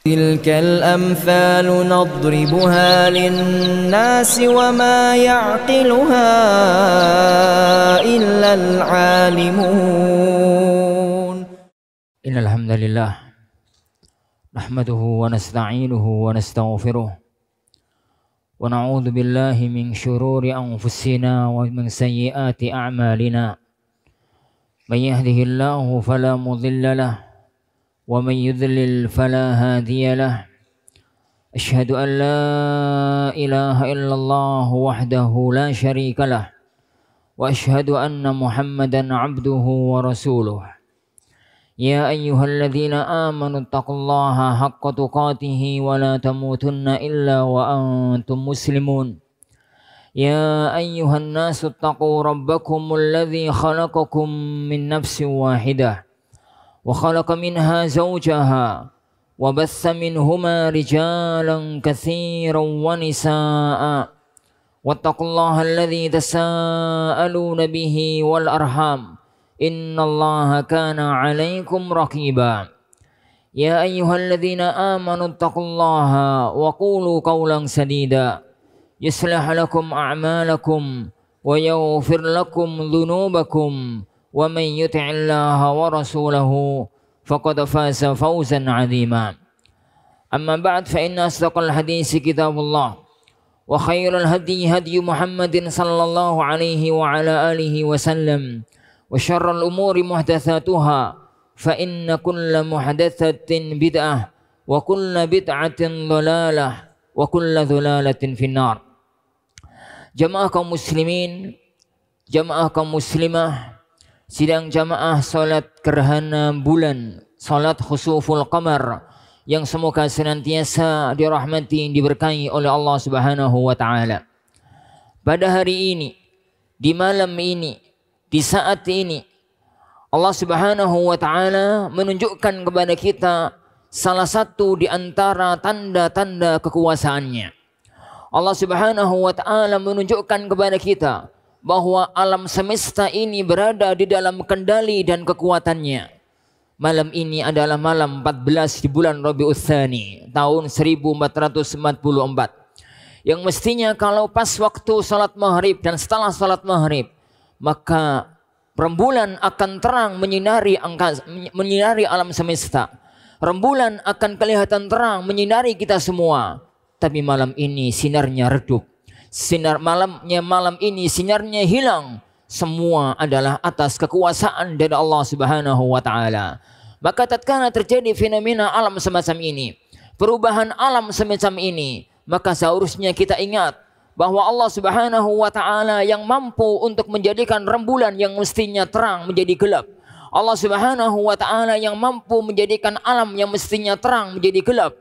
تلك الأمثال نضربها للناس وما يعقلها إلا العالمون. إن الحمد لله نحمده ونستعينه ونستغفره ونعوذ بالله من شرور أنفسنا ومن سيئات أعمالنا. من يهده الله فلا مضل له ومن يضلل فلا هادي له. أشهد أن لا إله إلا الله وحده لا شريك له وأشهد أن محمدا عبده ورسوله. يا أيها الذين آمنوا اتقوا الله حق تقاته ولا تموتن إلا وأنتم مسلمون. يا أيها الناس اتقوا ربكم الذي خلقكم من نفس واحدة وخلق منها زوجها وبث منهما رجالا كثيرا ونساء واتقوا الله الذي تساءلون به والأرحام إن الله كان عليكم رقيبا. يا أيها الذين آمنوا اتقوا الله وقولوا قولا سديدا يصلح لكم أعمالكم ويغفر لكم ذنوبكم ومن يطع الله ورسوله فقد فاز فوزا عظيما. أما بعد فإن أصدق الحديث كتاب الله وخير الهدي هدي محمد صلى الله عليه وعلى آله وسلم وشر الأمور محدثاتها فإن كل محدثة بدعة وكل بدعة ضلالة وكل ضلالة في النار. Jamaah kaum muslimin, jamaah kaum muslimah, sidang jamaah salat gerhana bulan, salat khusuful qamar yang semoga senantiasa dirahmati, diberkahi oleh Allah Subhanahu wa taala. Pada hari ini, di malam ini, di saat ini, Allah Subhanahu wa taala menunjukkan kepada kita salah satu di antara tanda-tanda kekuasaannya. Allah Subhanahu wa taala menunjukkan kepada kita bahwa alam semesta ini berada di dalam kendali dan kekuatannya. Malam ini adalah malam 14 di bulan Rabiul Tsani tahun 1444. Yang mestinya kalau pas waktu salat maghrib dan setelah salat maghrib, maka rembulan akan terang menyinari alam semesta. Rembulan akan kelihatan terang menyinari kita semua. Tapi malam ini sinarnya redup. Malam ini sinarnya hilang. Semua adalah atas kekuasaan dari Allah Subhanahu wa taala. Maka tatkala terjadi fenomena alam semacam ini, perubahan alam semacam ini, maka seharusnya kita ingat bahwa Allah Subhanahu wa taala yang mampu untuk menjadikan rembulan yang mestinya terang menjadi gelap. Allah Subhanahu wa taala yang mampu menjadikan alam yang mestinya terang menjadi gelap.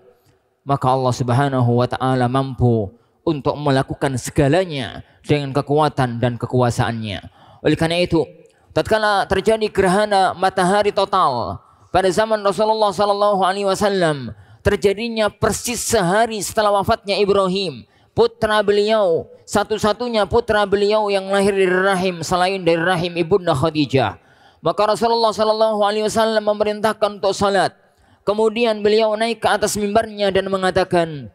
Maka Allah Subhanahu wa taala mampu untuk melakukan segalanya dengan kekuatan dan kekuasaannya. Oleh karena itu, tatkala terjadi gerhana matahari total pada zaman Rasulullah sallallahu alaihi wasallam, terjadinya persis sehari setelah wafatnya Ibrahim, putra beliau, satu-satunya putra beliau yang lahir dari rahim selain dari rahim ibunda Khadijah. Maka Rasulullah sallallahu alaihi wasallam memerintahkan untuk salat. Kemudian beliau naik ke atas mimbarnya dan mengatakan,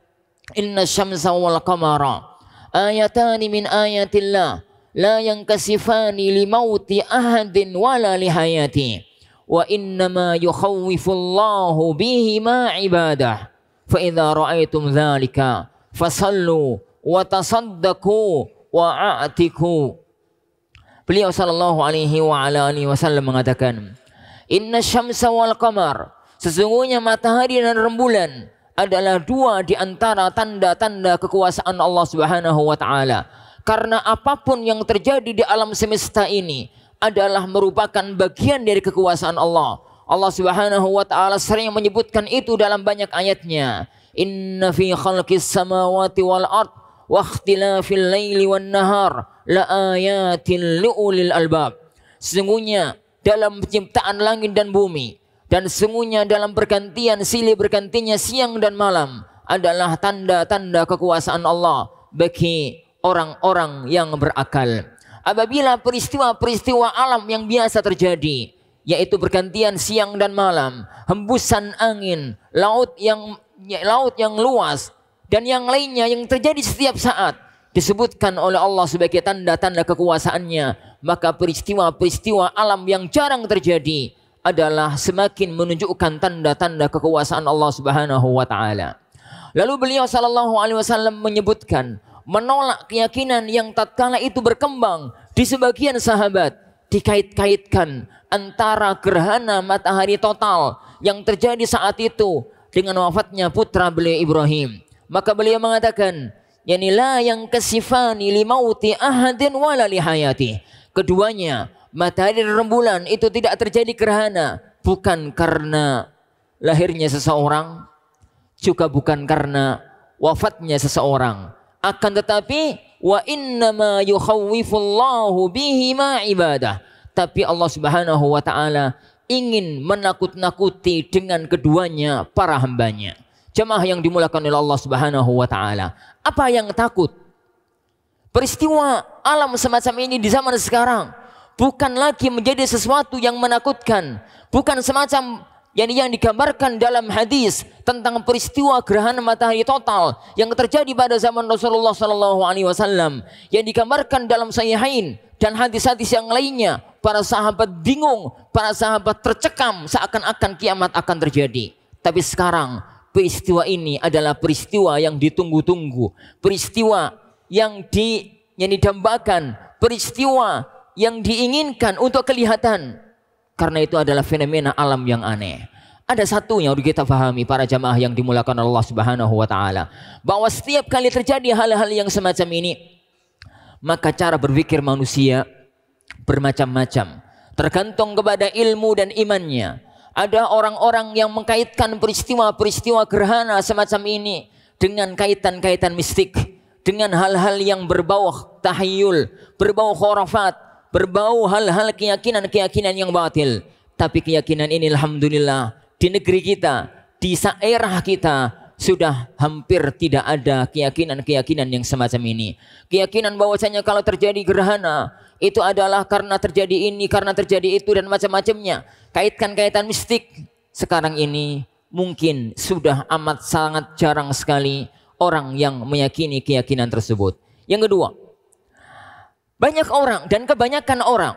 Inna syamsa wal qamara ayatani min ayatillah la yankasifani li mauti ahadin wala li hayati wa innama yukhawwifullahu bihima ibadah fa idza ra'aitum dzalika fasallu wa tasaddaqu wa a'tiku. Beliau sallallahu alaihi wa ala alihi wasallam mengatakan, Inna syamsa wal qamar, sesungguhnya matahari dan rembulan adalah dua di antara tanda-tanda kekuasaan Allah Subhanahu wa taala. Karena apapun yang terjadi di alam semesta ini adalah merupakan bagian dari kekuasaan Allah. Allah Subhanahu wa taala sering menyebutkan itu dalam banyak ayatnya. Inna fi khalqis samawati wal ard wa ikhtilafil laili wan nahar la ayatin liulil albab. Sesungguhnya dalam penciptaan langit dan bumi dan sesungguhnya dalam silih bergantinya siang dan malam adalah tanda-tanda kekuasaan Allah bagi orang-orang yang berakal. Apabila peristiwa-peristiwa alam yang biasa terjadi, yaitu pergantian siang dan malam, hembusan angin, laut yang laut yang luas, dan yang lainnya yang terjadi setiap saat disebutkan oleh Allah sebagai tanda-tanda kekuasaannya. Maka peristiwa-peristiwa alam yang jarang terjadi adalah semakin menunjukkan tanda-tanda kekuasaan Allah Subhanahu wa taala. Lalu beliau sallallahu alaihi wasallam menyebutkan menolak keyakinan yang tatkala itu berkembang di sebagian sahabat, dikait-kaitkan antara gerhana matahari total yang terjadi saat itu dengan wafatnya putra beliau Ibrahim. Maka beliau mengatakan, yani la yang kasifani li mauti ahadin wala li hayati. Keduanya, matahari dan rembulan itu tidak terjadi gerhana bukan karena lahirnya seseorang, juga bukan karena wafatnya seseorang. Akan tetapi wa innama yukhawwifullahu bihi ma ibadah. Tapi Allah Subhanahu wa taala ingin menakut-nakuti dengan keduanya para hambanya. Jemaah yang dimulakan oleh Allah Subhanahu wa taala. Apa yang takut? Peristiwa alam semacam ini di zaman sekarang bukan lagi menjadi sesuatu yang menakutkan, bukan semacam yang digambarkan dalam hadis tentang peristiwa gerhana matahari total yang terjadi pada zaman Rasulullah SAW, yang digambarkan dalam Sahihain dan hadis-hadis yang lainnya. Para sahabat bingung, para sahabat tercekam seakan-akan kiamat akan terjadi. Tapi sekarang peristiwa ini adalah peristiwa yang ditunggu-tunggu, peristiwa yang didambakan, peristiwa yang diinginkan untuk kelihatan. Karena itu adalah fenomena alam yang aneh. Ada satu yang harus kita pahami para jamaah yang dimulakan Allah Subhanahu wa taala, bahwa setiap kali terjadi hal-hal yang semacam ini, maka cara berpikir manusia bermacam-macam, tergantung kepada ilmu dan imannya. Ada orang-orang yang mengkaitkan peristiwa-peristiwa gerhana semacam ini dengan kaitan-kaitan mistik, dengan hal-hal yang berbau tahayyul, berbau khurafat, berbau hal-hal keyakinan-keyakinan yang batil. Tapi keyakinan ini alhamdulillah di negeri kita, di daerah kita sudah hampir tidak ada keyakinan-keyakinan yang semacam ini. Keyakinan bahwasanya kalau terjadi gerhana itu adalah karena terjadi ini, karena terjadi itu dan macam-macamnya. Kaitan-kaitan mistik sekarang ini mungkin sudah amat sangat jarang sekali orang yang meyakini keyakinan tersebut. Yang kedua, banyak orang dan kebanyakan orang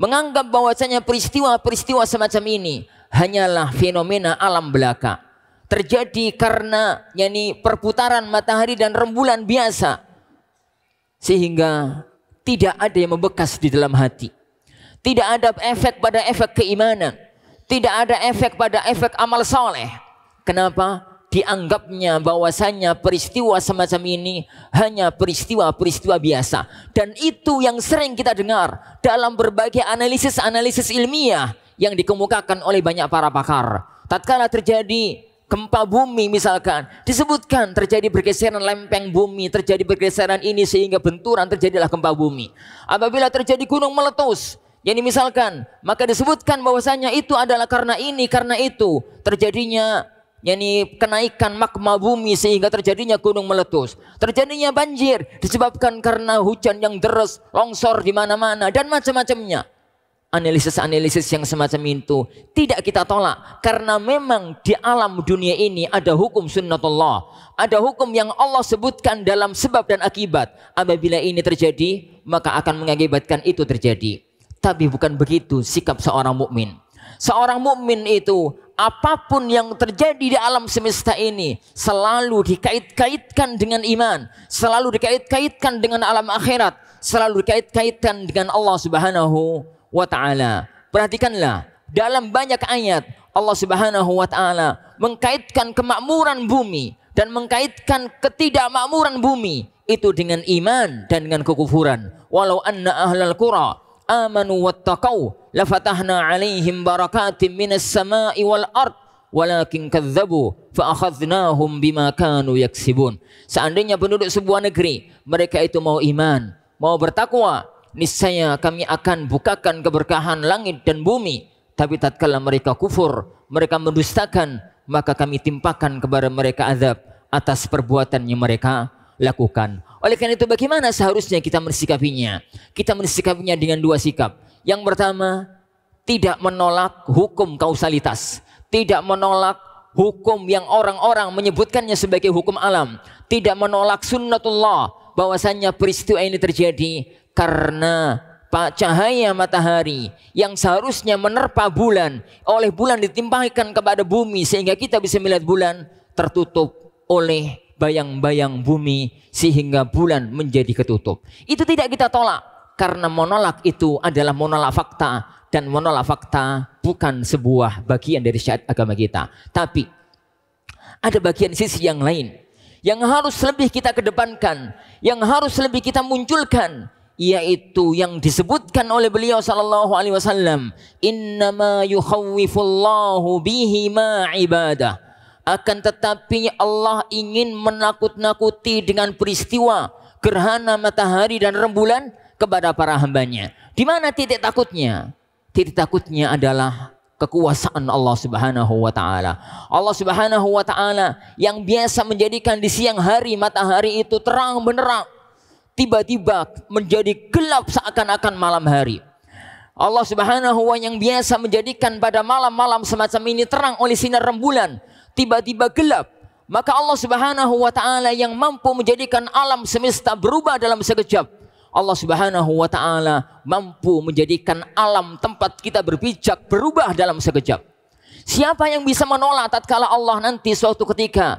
menganggap bahwasanya peristiwa-peristiwa semacam ini hanyalah fenomena alam belaka. Terjadi karena perputaran matahari dan rembulan biasa. Sehingga tidak ada yang membekas di dalam hati. Tidak ada efek pada efek keimanan. Tidak ada efek pada efek amal soleh. Kenapa? Dianggapnya bahwasanya peristiwa semacam ini hanya peristiwa-peristiwa biasa. Dan itu yang sering kita dengar dalam berbagai analisis-analisis ilmiah yang dikemukakan oleh banyak para pakar. Tatkala terjadi gempa bumi misalkan, disebutkan terjadi bergeseran lempeng bumi, terjadi bergeseran ini sehingga benturan terjadilah gempa bumi. Apabila terjadi gunung meletus, misalkan, maka disebutkan bahwasanya itu adalah karena ini, karena itu terjadinya kenaikan magma bumi sehingga terjadinya gunung meletus. Terjadinya banjir disebabkan karena hujan yang deras, longsor di mana-mana dan macam-macamnya. Analisis-analisis yang semacam itu tidak kita tolak, karena memang di alam dunia ini ada hukum sunnatullah, ada hukum yang Allah sebutkan dalam sebab dan akibat. Apabila ini terjadi, maka akan mengakibatkan itu terjadi. Tapi bukan begitu sikap seorang mukmin. Seorang mukmin itu apapun yang terjadi di alam semesta ini selalu dikait-kaitkan dengan iman, selalu dikait-kaitkan dengan alam akhirat, selalu dikait-kaitkan dengan Allah Subhanahu wa ta'ala. Perhatikanlah, dalam banyak ayat Allah Subhanahu wa ta'ala mengkaitkan kemakmuran bumi dan mengkaitkan ketidakmakmuran bumi itu dengan iman dan dengan kekufuran. Walau anna ahlal qura amanu wattaqau lafatahna alaihim barakatim minas sama'i wal ard walakin kadzabu fa akhadnahum bima kanu yaksibun. Seandainya penduduk sebuah negeri mereka itu mau iman, mau bertakwa, niscaya kami akan bukakan keberkahan langit dan bumi. Tapi tatkala mereka kufur, mereka mendustakan, maka kami timpakan kepada mereka azab atas perbuatan yang mereka lakukan. Oleh karena itu bagaimana seharusnya kita mensikapinya? Kita mensikapinya dengan dua sikap. Yang pertama, tidak menolak hukum kausalitas, tidak menolak hukum yang orang-orang menyebutkannya sebagai hukum alam, tidak menolak sunnatullah bahwasanya peristiwa ini terjadi karena cahaya matahari yang seharusnya menerpa bulan, oleh bulan ditimpakan kepada bumi sehingga kita bisa melihat bulan, tertutup oleh bayang-bayang bumi sehingga bulan menjadi ketutup. Itu tidak kita tolak, karena menolak itu adalah menolak fakta, dan menolak fakta bukan sebuah bagian dari syariat agama kita. Tapi ada bagian sisi yang lain yang harus lebih kita kedepankan, yang harus lebih kita munculkan, yaitu yang disebutkan oleh beliau sallallahu alaihi wasallam, innama yukhawwifullahu bihi ma ibadah. Akan tetapi Allah ingin menakut-nakuti dengan peristiwa gerhana matahari dan rembulan kepada para hambanya. Di mana titik takutnya? Titik takutnya adalah kekuasaan Allah Subhanahu wa taala. Allah Subhanahu wa taala yang biasa menjadikan di siang hari matahari itu terang benderang, tiba-tiba menjadi gelap seakan-akan malam hari. Allah Subhanahu wa yang biasa menjadikan pada malam-malam semacam ini terang oleh sinar rembulan, tiba-tiba gelap. Maka Allah Subhanahu wa taala yang mampu menjadikan alam semesta berubah dalam sekejap. Allah Subhanahu wa taala mampu menjadikan alam tempat kita berpijak berubah dalam sekejap. Siapa yang bisa menolak tatkala Allah nanti suatu ketika,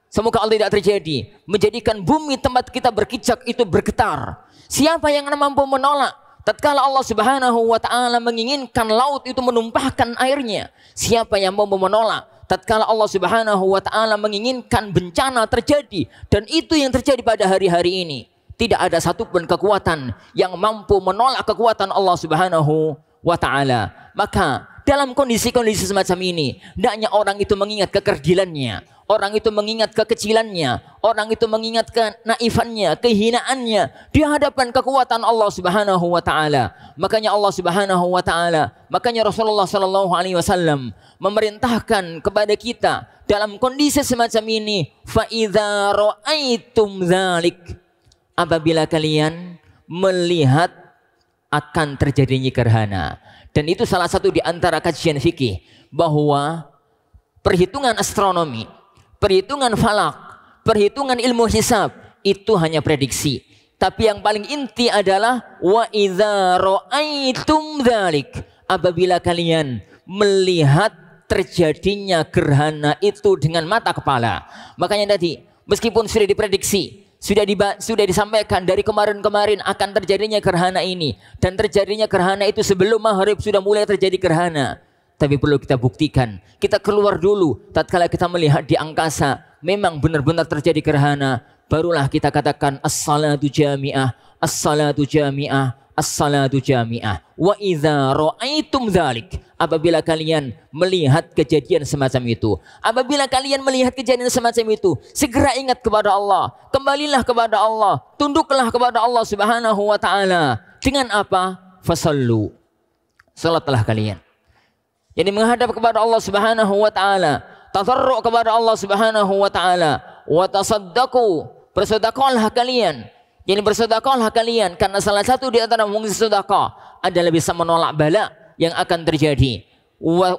semoga Allah tidak terjadi, menjadikan bumi tempat kita berpijak itu bergetar? Siapa yang mampu menolak tatkala Allah Subhanahu wa taala menginginkan laut itu menumpahkan airnya? Siapa yang mau menolak tatkala Allah Subhanahu wa taala menginginkan bencana terjadi, dan itu yang terjadi pada hari-hari ini? Tidak ada satupun kekuatan yang mampu menolak kekuatan Allah Subhanahu wa taala. Maka dalam kondisi-kondisi semacam ini, hendaknya orang itu mengingat kekerdilannya, orang itu mengingat kekecilannya, orang itu mengingat kenaifannya, kehinaannya di hadapan kekuatan Allah Subhanahu wa taala. Makanya Allah Subhanahu wa taala, makanya Rasulullah sallallahu alaihi wasallam memerintahkan kepada kita dalam kondisi semacam ini, fa idza raaitum dzalik, apabila kalian melihat akan terjadinya gerhana. Dan itu salah satu di antara kajian fikih, bahwa perhitungan astronomi, perhitungan falak, perhitungan ilmu hisab itu hanya prediksi. Tapi yang paling inti adalah wa idza raaitum dzalik, apabila kalian melihat terjadinya gerhana itu dengan mata kepala. Makanya tadi meskipun sudah diprediksi, sudah disampaikan dari kemarin-kemarin akan terjadinya gerhana ini, dan terjadinya gerhana itu sebelum maghrib sudah mulai terjadi gerhana, tapi perlu kita buktikan. Kita keluar dulu tatkala kita melihat di angkasa memang benar-benar terjadi gerhana, barulah kita katakan as-salatu jami'ah, as-salatu jami'ah, as-salatu jami'ah. Wa idza raaitum dzalik, apabila kalian melihat kejadian semacam itu, apabila kalian melihat kejadian semacam itu, segera ingat kepada Allah, kembalilah kepada Allah, tunduklah kepada Allah Subhanahu wa taala. Dengan apa? Fasallu, salatlah kalian. Jadi menghadap kepada Allah Subhanahu wa taala, tadarru' kepada Allah Subhanahu wa taala, wa tasaddaqu, bersedekahlah kalian. Jadi bersedekahlah kalian, karena salah satu di antara fungsi sedekah adalah bisa menolak bala yang akan terjadi.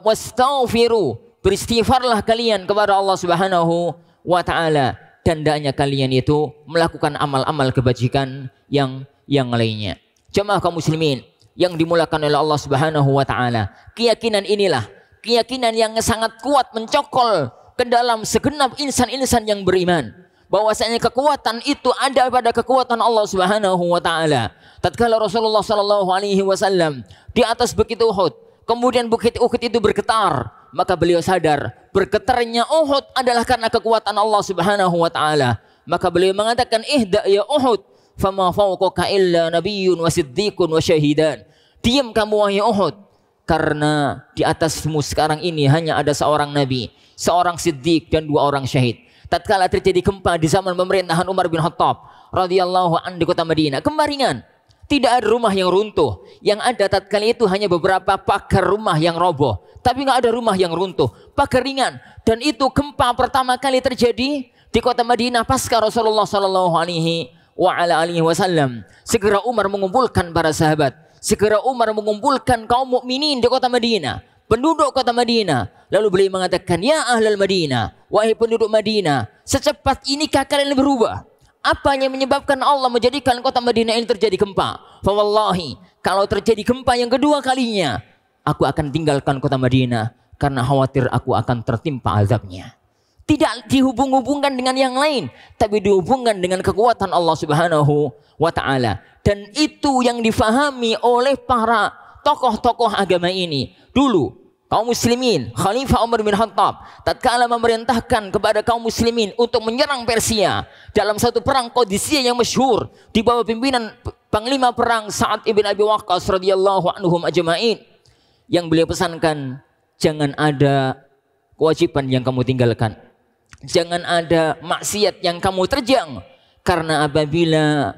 Wastaghfiru, beristighfarlah kalian kepada Allah Subhanahu wa taala, dan hendaknya kalian itu melakukan amal-amal kebajikan yang lainnya. Jemaah kaum muslimin yang dimulakan oleh Allah Subhanahu wa taala, keyakinan inilah keyakinan yang sangat kuat mencokol ke dalam segenap insan-insan yang beriman, bahwasanya kekuatan itu ada pada kekuatan Allah Subhanahu wa taala. Tatkala Rasulullah sallallahu alaihi wasallam di atas bukit Uhud, kemudian bukit Uhud itu bergetar, maka beliau sadar bergetarnya Uhud adalah karena kekuatan Allah Subhanahu wa taala. Maka beliau mengatakan, ihda ya Uhud, fama fawqaka illa nabiyyun wa siddiqun wa syahidan. Diam kamu wahai Uhud, karena di atasmu sekarang ini hanya ada seorang nabi, seorang siddiq, dan 2 orang syahid. Tatkala terjadi gempa di zaman pemerintahan Umar bin Khattab radhiyallahu anhu di kota Madinah, gempa ringan, tidak ada rumah yang runtuh. Yang ada tatkala itu hanya beberapa pagar rumah yang roboh, tapi nggak ada rumah yang runtuh, pagar ringan. Dan itu gempa pertama kali terjadi di kota Madinah pasca Rasulullah sallallahu alaihi wasallam. Segera Umar mengumpulkan para sahabat, segera Umar mengumpulkan kaum mukminin di kota Madinah, penduduk kota Madinah, Lalu beliau mengatakan, ya ahlal Madinah, wahai penduduk Madinah, secepat inikah kalian berubah? Apa yang menyebabkan Allah menjadikan kota Madinah ini terjadi gempa? Fawallahi, kalau terjadi gempa yang kedua kalinya, aku akan tinggalkan kota Madinah karena khawatir aku akan tertimpa azabnya. Tidak dihubung-hubungkan dengan yang lain, tapi dihubungkan dengan kekuatan Allah Subhanahu wa Ta'ala. Dan itu yang difahami oleh para tokoh-tokoh agama ini. Dulu kaum muslimin, Khalifah Umar bin Khattab tatkala memerintahkan kepada kaum muslimin untuk menyerang Persia dalam satu perang Qadisiyah yang masyhur di bawah pimpinan panglima perang Sa'ad ibn Abi Waqqas radhiyallahu anhum ajma'in, yang beliau pesankan, jangan ada kewajiban yang kamu tinggalkan, jangan ada maksiat yang kamu terjang, karena apabila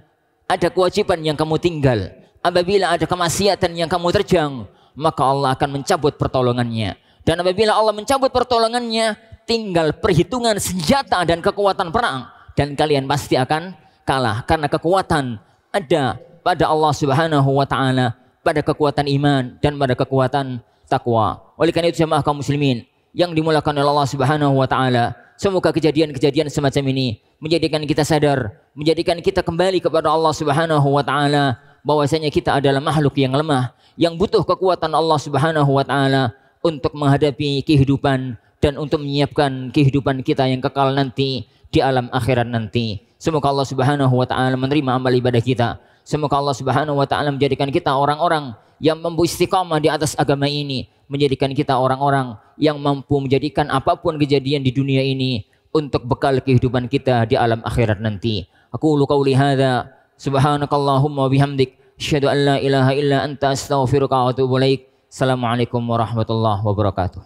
ada kewajiban yang kamu tinggal, apabila ada kemaksiatan yang kamu terjang, maka Allah akan mencabut pertolongannya. Dan apabila Allah mencabut pertolongannya, tinggal perhitungan senjata dan kekuatan perang, dan kalian pasti akan kalah, karena kekuatan ada pada Allah Subhanahu wa Ta'ala, pada kekuatan iman dan pada kekuatan takwa. Oleh karena itu jemaah kaum muslimin yang dimulakan oleh Allah Subhanahu wa Ta'ala, semoga kejadian-kejadian semacam ini menjadikan kita sadar, menjadikan kita kembali kepada Allah Subhanahu wa Ta'ala, bahwasanya kita adalah makhluk yang lemah, yang butuh kekuatan Allah Subhanahu wa Ta'ala untuk menghadapi kehidupan dan untuk menyiapkan kehidupan kita yang kekal nanti di alam akhirat nanti. Semoga Allah Subhanahu wa Ta'ala menerima amal ibadah kita. Semoga Allah Subhanahu wa Ta'ala menjadikan kita orang-orang yang mampu istiqamah di atas agama ini, menjadikan kita orang-orang yang mampu menjadikan apapun kejadian di dunia ini untuk bekal kehidupan kita di alam akhirat nanti. Aku qauli hadza, subhanakallahumma wa bihamdik, asyhadu an la ilaha illa anta, astaghfiruka wa atubu ilaik. Assalamualaikum warahmatullahi wabarakatuh.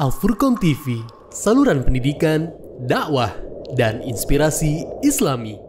Al-Furqan TV, saluran pendidikan, dakwah, dan inspirasi Islami.